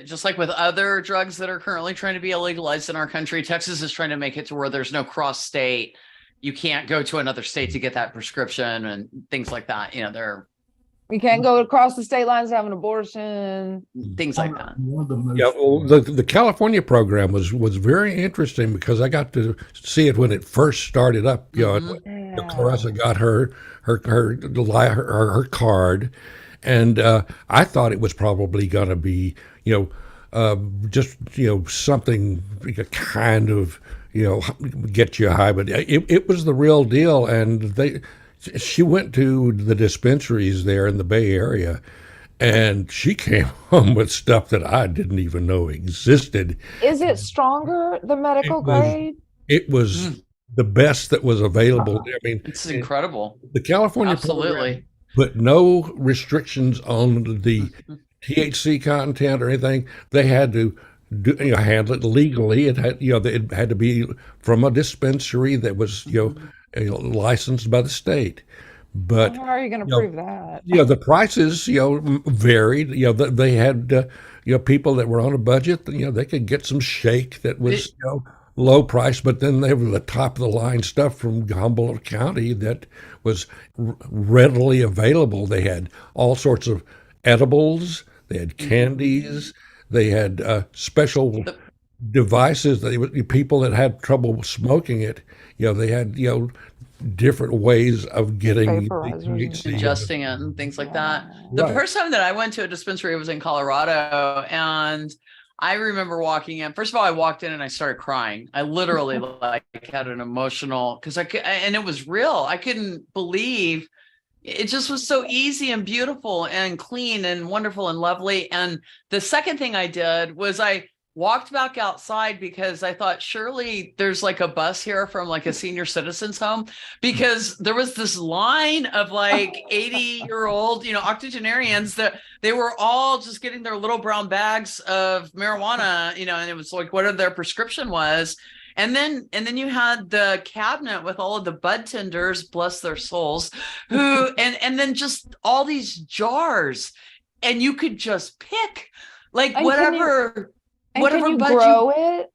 just like with other drugs that are currently trying to be illegalized in our country, Texas is trying to make it to where there's no cross state. You can't go to another state to get that prescription and things like that. You can't go across the state lines to have an abortion. things like that. One of the most, Yeah, well, the California program was very interesting because I got to see it when it first started up. Mhm. Clarissa got her card, and I thought it was probably going to be just something kind of get you high, but it was the real deal. And she went to the dispensaries there in the Bay Area, and she came home with stuff that I didn't even know existed. Is it stronger, the medical grade? It was the best that was available. I mean, It's incredible. the California program Absolutely. put no restrictions on the THC content or anything. They had to handle it legally. It had it had to be from a dispensary that was licensed by the state. But How are you going to you know, prove that? the prices varied. They had people that were on a budget. They could get some shake that was low price, but then they were the top of the line stuff from Humboldt County that was readily available. They had all sorts of edibles. They had candies. They had special devices that people that had trouble smoking it. They had different ways of getting the Vaporizers. THC. Adjusting it and things like that. Wow. The Right. first time that I went to a dispensary was in Colorado, and I remember walking in. First of all, I walked in and I started crying. I literally had an emotional because and it was real. I couldn't believe it just was so easy and beautiful and clean and wonderful and lovely. And the second thing I did was I walked back outside because I thought surely there's like a bus here from like a senior citizens home, because there was this line of like 80-year-old, octogenarians that they were all just getting their little brown bags of marijuana, and it was like whatever their prescription was. And then you had the cabinet with all of the bud tenders, bless their souls, who and then just all these jars, and you could just pick like And whatever can you bud grow it?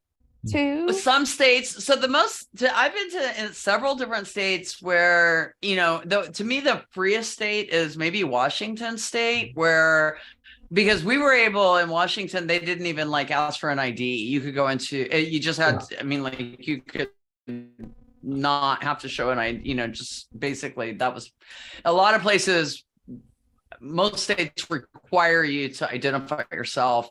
too? Some states, so I've been to in several different states where, to me, the freest state is maybe Washington state, where, because we were able in Washington, they didn't even like ask for an ID. You could go into, you just had, you could not have to show an ID, just basically that was a lot of places. Most states require you to identify yourself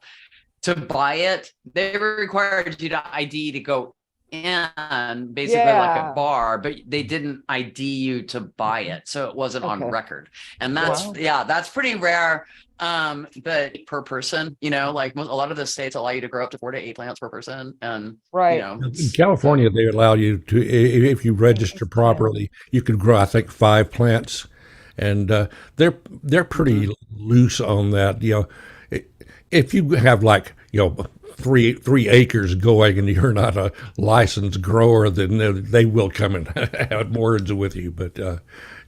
to buy it. They required you to ID to go in, basically like a bar, but they didn't ID you to buy it, so it wasn't on record. And that's that's pretty rare. But per person, like a lot of the states allow you to grow up to 4 to 8 plants per person, and in California they allow you to, if you register properly, you can grow, I think, 5 plants, and they're pretty loose on that. If you have like 3 acres going and you're not a licensed grower, then they will come and have words with you. But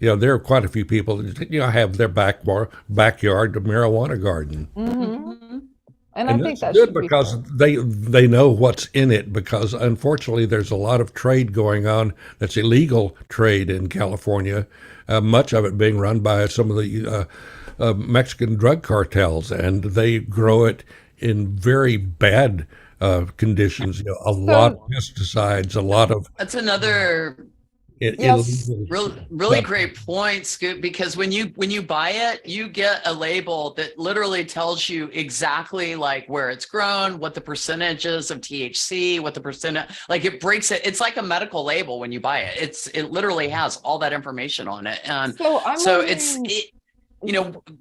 there are quite a few people that have their backyard marijuana garden. And I think that's good because they know what's in it, because unfortunately there's a lot of trade going on that's illegal trade in California, much of it being run by some of the Mexican drug cartels, and they grow it in very bad conditions. A lot of pesticides, a lot of. That's another really great point, Scoop. Because when you buy it, you get a label that literally tells you exactly like where it's grown, what the percentages of THC, what the percent, like it breaks it. It's like a medical label when you buy it. It literally has all that information on it, and so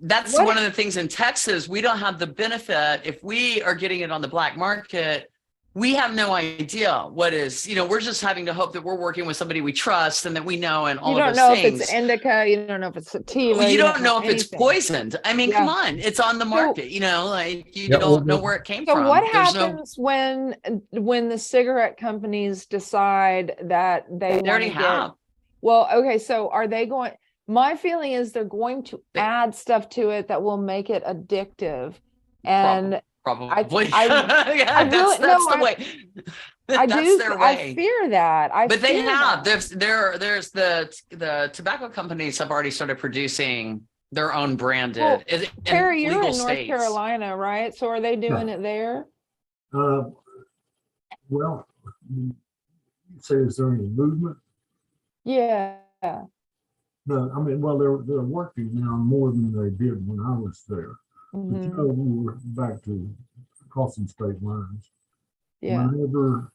that's one of the things in Texas. We don't have the benefit. If we are getting it on the black market, we have no idea what is, we're just having to hope that we're working with somebody we trust and that we know, and all of those things. You don't know if it's indica, you don't know if it's sativa. You don't know if it's poisoned. I mean, come on, it's on the market, like you don't know where it came from. So what happens when the cigarette companies decide that they already have? Well, okay, so are they going? My feeling is they're going to add stuff to it that will make it addictive, and probably. That's the way. I fear that. But they have. There's the tobacco companies have already started producing their own branded. Terry, you're in North Carolina, right? So are they doing it there? Well, you say, is there any movement? Yeah. No, I mean, well, they're working now more than they did when I was there. But we were back to crossing state lines. Yeah. Whenever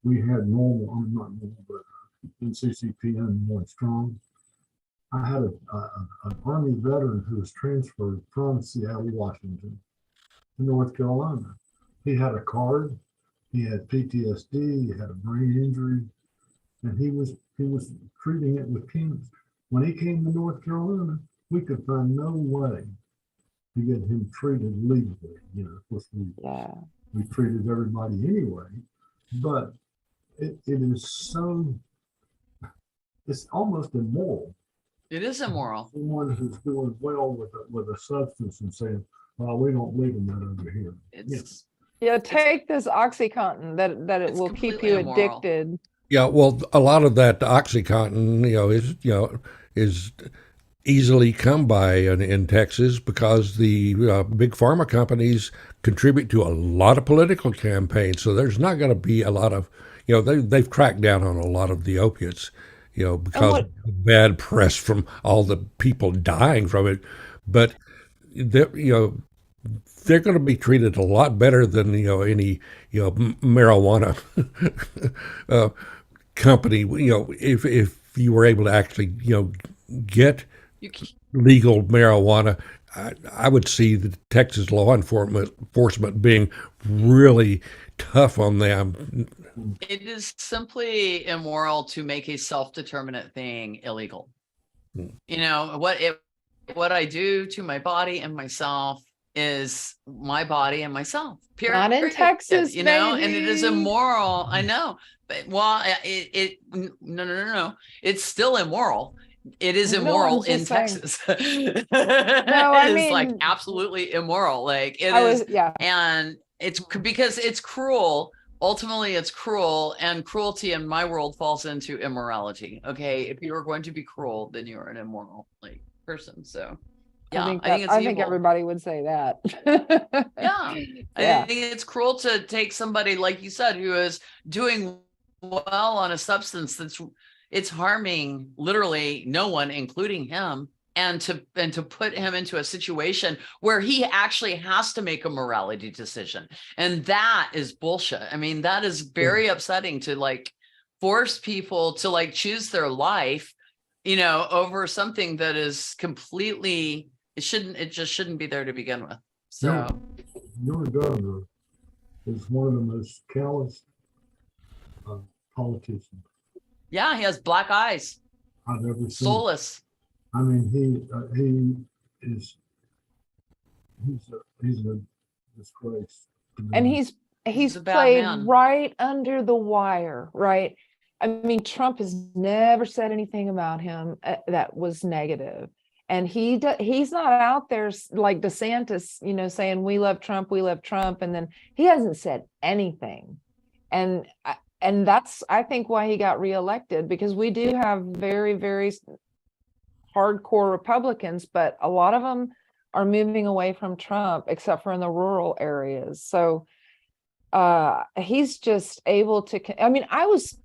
we had not normal, but NCCPN went strong, I had an Army veteran who was transferred from Seattle, Washington to North Carolina. He had a card, he had PTSD, he had a brain injury, and he was treating it with cannabis. When he came to North Carolina, we could find no way to get him treated legally. Of course, we treated everybody anyway, but it is it's almost immoral. It is immoral. Someone who's doing well with a substance and saying, "Well, we don't believe in that over here." Take this OxyContin that it will keep you addicted. Yeah, well, a lot of that OxyContin, is easily come by in Texas because the big pharma companies contribute to a lot of political campaigns. So there's not going to be a lot of, they've cracked down on a lot of the opiates, because of the bad press from all the people dying from it. But they're going to be treated a lot better than any marijuana company. If you were able to actually get legal marijuana, I would see the Texas law enforcement being really tough on them. It is simply immoral to make a self-determinate thing illegal. What I do to my body and myself is my body and myself. Period. Not in Texas, and it is immoral. I know, but no. It's still immoral. It is immoral in Texas. It is like absolutely immoral. Like it is, and because it's cruel. Ultimately, it's cruel, and cruelty in my world falls into immorality. Okay, if you are going to be cruel, then you are an immoral person. So, yeah, I think it's I think evil. everybody would say that. Yeah, Yeah. I think it's cruel to take somebody, like you said, who is doing well on a substance it's harming literally no one, including him, and to put him into a situation where he actually has to make a morality decision. And that is bullshit. I mean, that is very upsetting, to like force people to like choose their life, over something that is completely, it just shouldn't be there to begin with. So Your governor is one of the most callous politicians yeah, he has black eyes, I've ever seen. soulless. I mean, he is he's a disgrace. And he's a bad played man. right under the wire, right? I mean, Trump has never said anything about him that was negative. And he's not out there like DeSantis, saying we love Trump, and then he hasn't said anything. And that's, I think, why he got reelected, because we do have very, very hardcore Republicans, but a lot of them are moving away from Trump, except for in the rural areas. So he's just able to, I mean, I was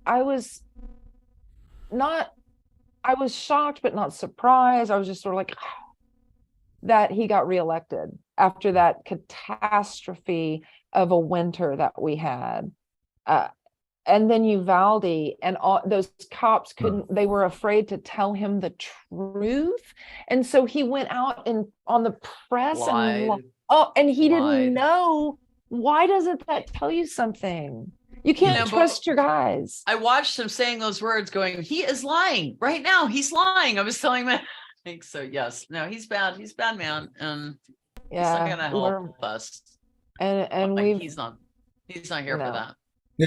shocked, but not surprised. I was just sort of like, that he got reelected after that catastrophe of a winter that we had. And then Uvalde and all those cops they were afraid to tell him the truth. And so he went out and on the press and he didn't know. Why doesn't that tell you something? You can't trust your guys. I watched him saying those words going, he is lying right now. He's lying. I was telling him, I think so. Yes. No, he's bad. He's a bad man. And he's not going to help us. And he's not here for that.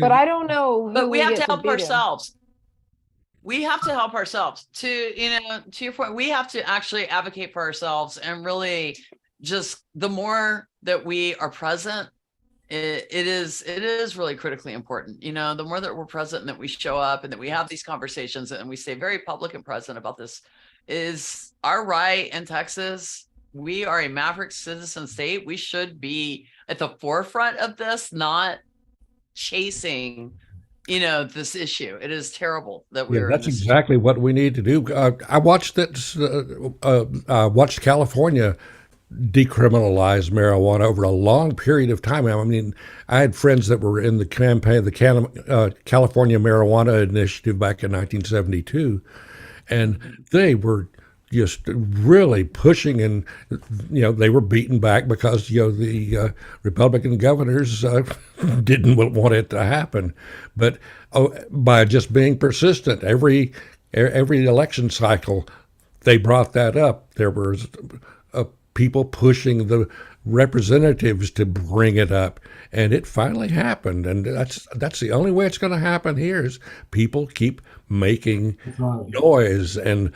But I don't know. But we have to help ourselves. We have to help ourselves to your point. We have to actually advocate for ourselves, and really just the more that we are present, it is really critically important. The more that we're present and that we show up and that we have these conversations and we stay very public and present about this is our right in Texas. We are a maverick citizen state. We should be at the forefront of this, not chasing this issue. It is terrible that we're that's exactly what we need to do. I watched watched California decriminalize marijuana over a long period of time. I mean, I had friends that were in the campaign, the California Marijuana Initiative back in 1972, and they were just really pushing, and they were beaten back because the Republican governors didn't want it to happen. But by just being persistent, every election cycle, they brought that up. There was people pushing the representatives to bring it up, and it finally happened. And that's the only way it's going to happen here is people keep making noise and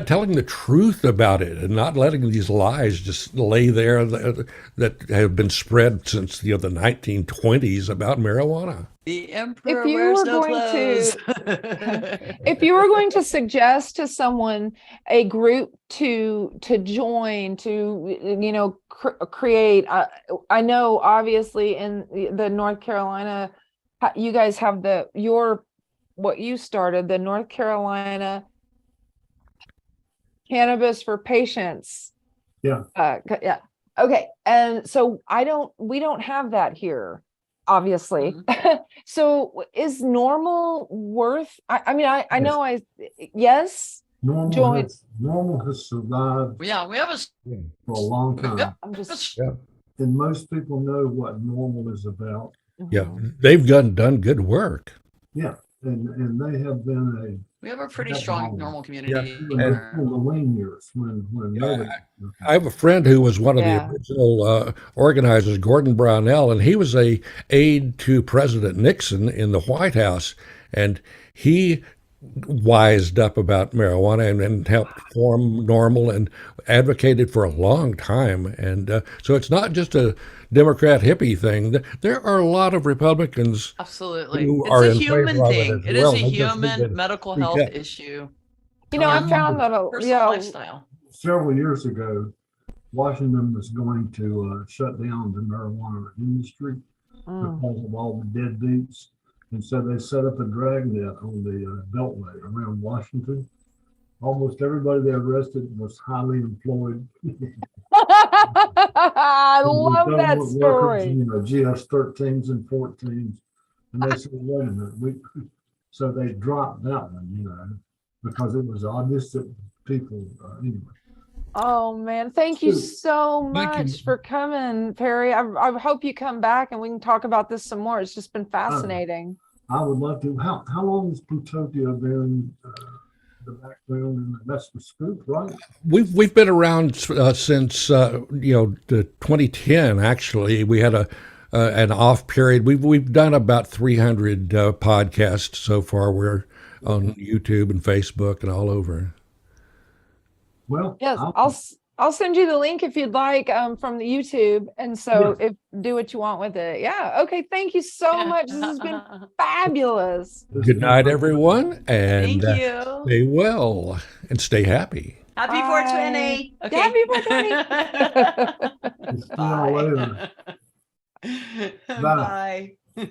telling the truth about it, and not letting these lies just lay there that have been spread since the 1920s about marijuana. The emperor wears no clothes. If you were going to suggest to someone a group to join, to create, I know obviously in the North Carolina, you guys have what you started, the North Carolina Cannabis for Patients. Yeah. Yeah. Okay. And so we don't have that here, obviously. Mm-hmm. So is normal worth, I mean, I know yes. Normal has survived. Yeah, we have for a long time. Yeah. And most people know what normal is about. Yeah, they've done good work. Yeah. And they have been we have a pretty strong normal community. Yeah. In the lean years when I have a friend who was one of the original organizers, Gordon Brownell, and he was a aide to President Nixon in the White House, and he wised up about marijuana and helped form Normal and advocated for a long time. And so it's not just a Democrat hippie thing. There are a lot of Republicans Absolutely. who It's are a in favor human of it thing. as It is well. a They just need human to medical speak health up. issue. I And found that, personal yeah, lifestyle. Several years ago, Washington was going to shut down the marijuana industry mm. because of all the deadbeats. And so they set up a dragnet on the beltway around Washington. Almost everybody they arrested was highly employed. I love that Government workers, story. you know, GS 13s and 14s. And they said, wait a minute, so they dropped that one, you know, because it was obvious that people, anyway. Oh man, thank you so Thank you. much for coming, Perry. I hope you come back and we can talk about this some more. It's just been fascinating. I would love to. How long has Plutopia been the background? And that's the scoop, right? We've been around since the 2010. Actually, we had an off period. We've done about 300 podcasts so far. We're on YouTube and Facebook and all over. Well, Yes, I'll send you the link if you'd like from the YouTube. And so if do what you want with it. Yeah. Okay. Thank you so much. This has been fabulous. Good night, everyone, and Thank you. stay well and stay happy. Happy Bye. 420. Okay. Happy 420. See y'all later. Bye. Bye.